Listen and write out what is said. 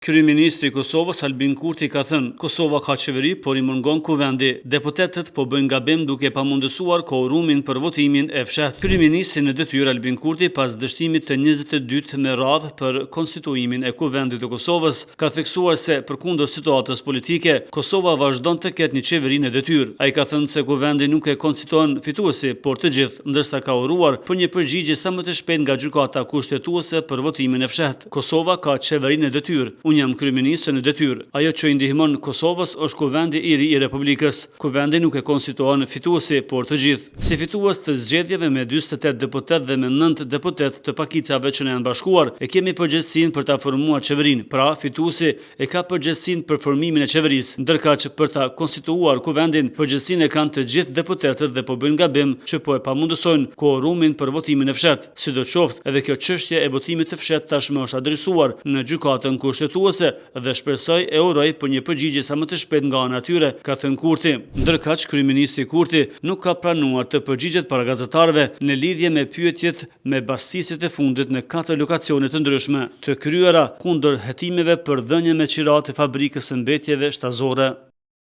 Kryeministri i Kosovës Albin Kurti ka thënë, Kosova ka qeveri, por i mungon kuvendi. Deputetët po bëjnë gabim duke pamundësuar kvorumin për votimin e fshehtë. Kryeministri në detyrë Albin Kurti pas dështimit të 22 me radhë për konstituimin e kuvendit të Kosovës, ka theksuar se përkundër situatës politike, Kosova vazhdon të ketë një qeveri në detyrë. Ai ka thënë se kuvendi nuk e konstituon fituesi, por të gjithë, ndërsa ka uruar për një përgjigje sa më të shpejtë nga gjykata kushtetuese për votimin e fshehtë. Kosova ka qeveri në detyrë. Unë jam kryeministër në detyrë. Ajo që i ndihmon Kosovës është kuvendi i ri i Republikës. Kuvendi nuk e konstituon fituesi, por të gjithë. Si fitues të zgjedhjeve me 48 deputet dhe me 9 deputet të pakicave që ne janë bashkuar, e kemi përgjegjësinë për ta formuar qeverinë. Pra, fituesi e ka përgjegjësinë për formimin e qeverisë, ndërkaq për ta konstituuar kuvendin, përgjegjësinë e kanë të gjithë deputetët dhe po bëjnë gabim që po e pamundësojnë kvorumin për votimin e fshehtë. Sidoqoftë, edhe kjo çështje e votimit të fshehtë tashmë është adresuar në gjykatën kushtetuese dhe shpresoj e uroj për një përgjigje sa më të shpejtë nga ana e tyre, ka thënë Kurti. Ndërkaq, kryeministri Kurti nuk ka pranuar të përgjigjet para gazetarëve në lidhje me pyetjet me bastësisit e fundit në 4 lokacione të ndryshme të kryera kundër hetimeve për dhënie me qirat të fabrikës së mbetjeve shtazore.